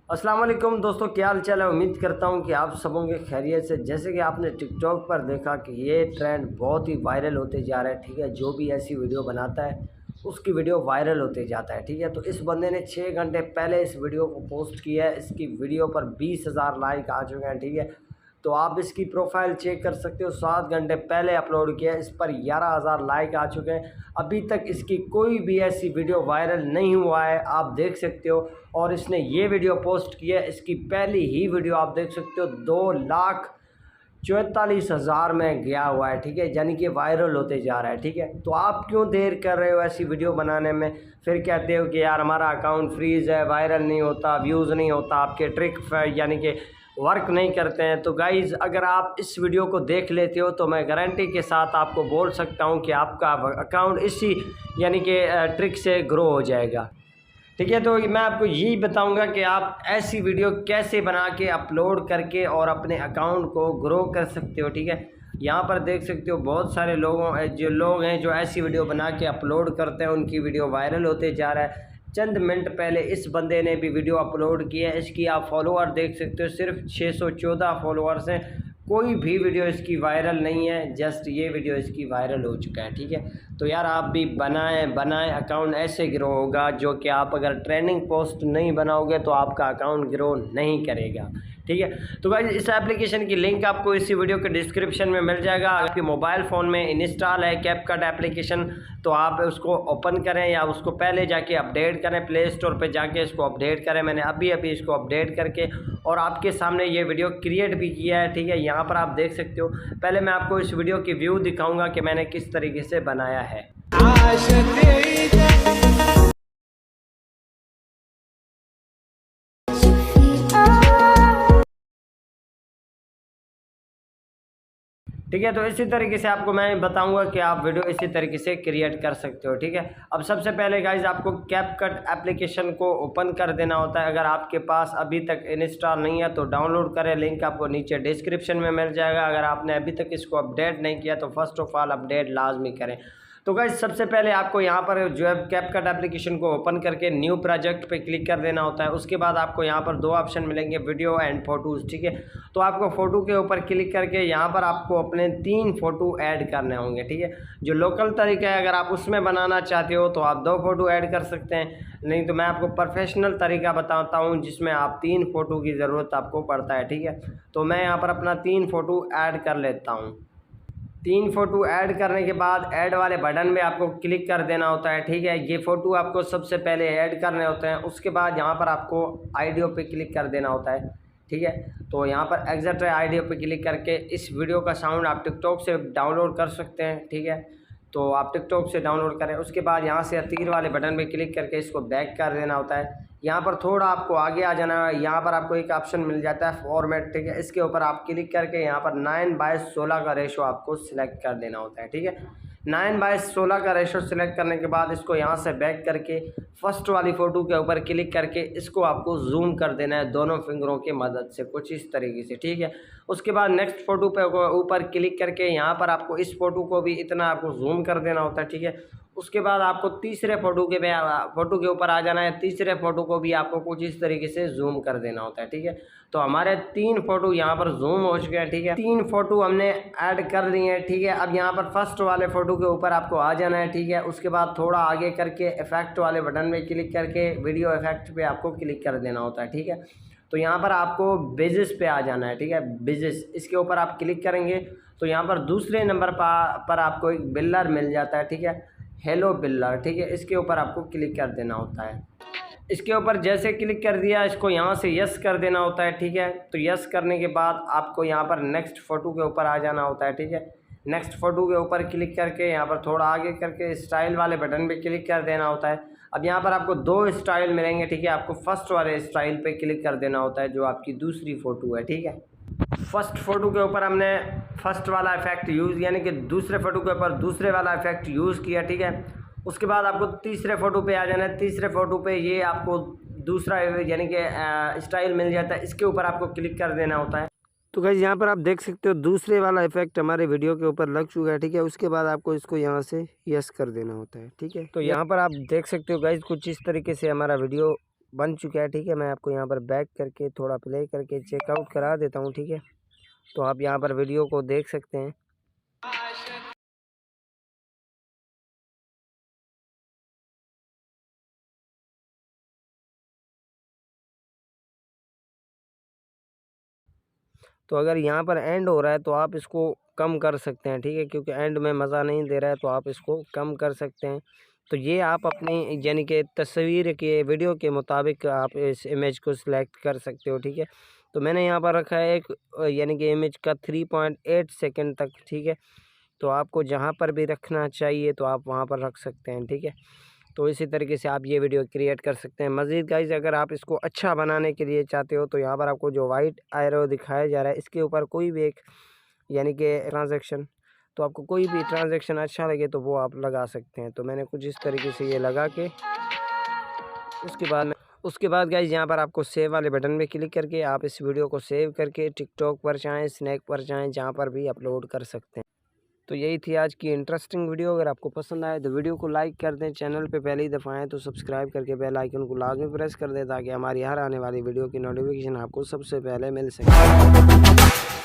अस्सलाम वालेकुम दोस्तों, क्या हाल चाल है। उम्मीद करता हूँ कि आप सबों के खैरियत से। जैसे कि आपने टिकटॉक पर देखा कि ये ट्रेंड बहुत ही वायरल होते जा रहा है, ठीक है। जो भी ऐसी वीडियो बनाता है उसकी वीडियो वायरल होते जाता है, ठीक है। तो इस बंदे ने 6 घंटे पहले इस वीडियो को पोस्ट किया है। इसकी वीडियो पर 20,000 लाइक आ चुके हैं, ठीक है। तो आप इसकी प्रोफाइल चेक कर सकते हो, 7 घंटे पहले अपलोड किया है, इस पर 11,000 लाइक आ चुके हैं। अभी तक इसकी कोई भी ऐसी वीडियो वायरल नहीं हुआ है, आप देख सकते हो। और इसने ये वीडियो पोस्ट की है, इसकी पहली ही वीडियो आप देख सकते हो 2,44,000 में गया हुआ है, ठीक है। यानी कि वायरल होते जा रहा है, ठीक है। तो आप क्यों देर कर रहे हो ऐसी वीडियो बनाने में, फिर कहते हो कि यार हमारा अकाउंट फ्रीज़ है, वायरल नहीं होता, व्यूज़ नहीं होता, आपके ट्रिक यानी कि वर्क नहीं करते हैं। तो गाइज़, अगर आप इस वीडियो को देख लेते हो तो मैं गारंटी के साथ आपको बोल सकता हूं कि आपका अकाउंट इसी यानी कि ट्रिक से ग्रो हो जाएगा, ठीक है। तो मैं आपको यही बताऊंगा कि आप ऐसी वीडियो कैसे बना के अपलोड करके और अपने अकाउंट को ग्रो कर सकते हो, ठीक है। यहाँ पर देख सकते हो बहुत सारे लोग हैं जो ऐसी वीडियो बना के अपलोड करते हैं, उनकी वीडियो वायरल होते जा रहा है। चंद मिनट पहले इस बंदे ने भी वीडियो अपलोड की है, इसकी आप फॉलोअर देख सकते हो, सिर्फ 614 फॉलोअर्स हैं। कोई भी वीडियो इसकी वायरल नहीं है, जस्ट ये वीडियो इसकी वायरल हो चुका है, ठीक है। तो यार आप भी बनाएं अकाउंट, ऐसे ग्रो होगा जो कि आप अगर ट्रेंडिंग पोस्ट नहीं बनाओगे तो आपका अकाउंट ग्रो नहीं करेगा, ठीक है। तो गाइस, इस एप्लीकेशन की लिंक आपको इसी वीडियो के डिस्क्रिप्शन में मिल जाएगा। आपके मोबाइल फ़ोन में इंस्टॉल है कैपकट एप्लीकेशन, तो आप उसको ओपन करें या उसको पहले जाके अपडेट करें, प्ले स्टोर पे जाके इसको अपडेट करें। मैंने अभी इसको अपडेट करके और आपके सामने ये वीडियो क्रिएट भी किया है, ठीक है। यहाँ पर आप देख सकते हो। पहले मैं आपको इस वीडियो की व्यू दिखाऊंगा कि मैंने किस तरीके से बनाया है। ठीक है, तो इसी तरीके से आपको मैं बताऊंगा कि आप वीडियो इसी तरीके से क्रिएट कर सकते हो, ठीक है। अब सबसे पहले गाइज आपको कैपकट एप्लीकेशन को ओपन कर देना होता है। अगर आपके पास अभी तक इंस्टॉल नहीं है तो डाउनलोड करें, लिंक आपको नीचे डिस्क्रिप्शन में मिल जाएगा। अगर आपने अभी तक इसको अपडेट नहीं किया तो फर्स्ट ऑफ ऑल अपडेट लाजमी करें। तो गाइज सबसे पहले आपको यहाँ पर जो है कैपकट एप्लीकेशन को ओपन करके न्यू प्रोजेक्ट पे क्लिक कर देना होता है। उसके बाद आपको यहाँ पर 2 ऑप्शन मिलेंगे, वीडियो एंड फोटोज़, ठीक है। तो आपको फ़ोटो के ऊपर क्लिक करके यहाँ पर आपको अपने 3 फ़ोटो ऐड करने होंगे, ठीक है। जो लोकल तरीका है, अगर आप उसमें बनाना चाहते हो तो आप 2 फ़ोटो ऐड कर सकते हैं, नहीं तो मैं आपको प्रोफेशनल तरीका बताता हूँ जिसमें आप 3 फ़ोटो की ज़रूरत आपको पड़ता है, ठीक है। तो मैं यहाँ पर अपना 3 फ़ोटो ऐड कर लेता हूँ। 3 फ़ोटो ऐड करने के बाद ऐड वाले बटन में आपको क्लिक कर देना होता है, ठीक है। ये फ़ोटो आपको सबसे पहले ऐड करने होते हैं। उसके बाद यहाँ पर आपको आइडियो पे क्लिक कर देना होता है, ठीक है। तो यहाँ पर एग्जैक्ट आइडियो पे क्लिक करके इस वीडियो का साउंड आप टिकटॉक से डाउनलोड कर सकते हैं, ठीक है। तो आप टिकटॉक से डाउनलोड करें। उसके बाद यहाँ से तीर वाले बटन पे क्लिक करके इसको बैक कर देना होता है। यहाँ पर थोड़ा आपको आगे आ जाना है। यहाँ पर आपको एक ऑप्शन मिल जाता है फॉर्मेट, ठीक है। इसके ऊपर आप क्लिक करके यहाँ पर 9:16 का रेशो आपको सिलेक्ट कर देना होता है, ठीक है। 9:16 का रेशो सिलेक्ट करने के बाद इसको यहाँ से बैक करके फर्स्ट वाली फ़ोटो के ऊपर क्लिक करके इसको आपको जूम कर देना है दोनों फिंगरों की मदद से, कुछ इस तरीके से, ठीक है। उसके बाद नेक्स्ट फ़ोटो पे ऊपर क्लिक करके यहाँ पर आपको इस फ़ोटो को भी इतना आपको जूम कर देना होता है, ठीक है। उसके बाद आपको तीसरे फ़ोटो के ऊपर आ जाना है। तीसरे फ़ोटो को भी आपको कुछ इस तरीके से जूम कर देना होता है, ठीक है। तो हमारे 3 फ़ोटो यहाँ पर जूम हो चुके हैं, ठीक है। 3 फ़ोटो हमने ऐड कर लिए हैं, ठीक है। अब यहाँ पर फर्स्ट वाले फ़ोटो के ऊपर आपको आ जाना है, ठीक है। उसके बाद थोड़ा आगे करके इफेक्ट वाले बटन में क्लिक करके वीडियो इफेक्ट पे आपको क्लिक कर देना होता है, ठीक है। तो यहाँ पर आपको बेजिस पे आ जाना है, ठीक है। बेजिस, इसके ऊपर आप क्लिक करेंगे तो यहाँ पर दूसरे नंबर पर आपको एक बिल्डर मिल जाता है, ठीक है। हेलो बिल्डर, ठीक है। इसके ऊपर आपको क्लिक कर देना होता है। इसके ऊपर जैसे क्लिक कर दिया, इसको यहाँ से यस कर देना होता है, ठीक है। तो यस करने के बाद आपको यहाँ पर नेक्स्ट फ़ोटो के ऊपर आ जाना होता है, ठीक है। नेक्स्ट फ़ोटो के ऊपर क्लिक करके यहाँ पर थोड़ा आगे करके स्टाइल वाले बटन पे क्लिक कर देना होता है। अब यहाँ पर आपको 2 स्टाइल मिलेंगे, ठीक है। आपको फर्स्ट वाले स्टाइल पे क्लिक कर देना होता है जो आपकी दूसरी फ़ोटो है, ठीक है। फर्स्ट फ़ोटो के ऊपर हमने फर्स्ट वाला इफेक्ट यूज़ यानी कि दूसरे फ़ोटो के ऊपर दूसरे वाला इफेक्ट यूज़ किया, ठीक है। उसके बाद आपको तीसरे फ़ोटो पे आ जाना है। तीसरे फ़ोटो पे ये आपको दूसरा यानी कि स्टाइल मिल जाता है, इसके ऊपर आपको क्लिक कर देना होता है। तो गाइस यहाँ पर आप देख सकते हो दूसरे वाला इफेक्ट हमारे वीडियो के ऊपर लग चुका है, ठीक है। उसके बाद आपको इसको यहाँ से यस कर देना होता है, ठीक है। तो यहाँ पर आप देख सकते हो गाइस कुछ इस तरीके से हमारा वीडियो बन चुका है। ठीक है, मैं आपको यहाँ पर बैक करके थोड़ा प्ले करके चेकआउट करा देता हूँ। ठीक है, तो आप यहाँ पर वीडियो को देख सकते हैं। तो अगर यहाँ पर एंड हो रहा है तो आप इसको कम कर सकते हैं। ठीक है, क्योंकि एंड में मज़ा नहीं दे रहा है तो आप इसको कम कर सकते हैं। तो ये आप अपनी यानी कि तस्वीर के वीडियो के मुताबिक आप इस इमेज को सिलेक्ट कर सकते हो। ठीक है, तो मैंने यहाँ पर रखा है एक यानी कि इमेज का 3.8 सेकंड तक। ठीक है, तो आपको जहाँ पर भी रखना चाहिए तो आप वहाँ पर रख सकते हैं। ठीक है, तो इसी तरीके से आप ये वीडियो क्रिएट कर सकते हैं। मज़ीद गाइज अगर आप इसको अच्छा बनाने के लिए चाहते हो तो यहाँ पर आपको जो वाइट एरो दिखाया जा रहा है इसके ऊपर कोई भी एक यानी कि ट्रांजैक्शन, तो आपको कोई भी ट्रांजैक्शन अच्छा लगे तो वो आप लगा सकते हैं। तो मैंने कुछ इस तरीके से ये लगा के उसके बाद गाइज यहाँ पर आपको सेव वाले बटन पे क्लिक करके आप इस वीडियो को सेव करके टिकटॉक पर चाहें, स्नैक पर चाहें, जहाँ पर भी अपलोड कर सकते हैं। तो यही थी आज की इंटरेस्टिंग वीडियो। अगर आपको पसंद आए तो वीडियो को लाइक कर दें, चैनल पे पहली दफ़ा आएँ तो सब्सक्राइब करके बेल आइकन को लाजमी प्रेस कर दें ताकि हमारी हर आने वाली वीडियो की नोटिफिकेशन आपको सबसे पहले मिल सके।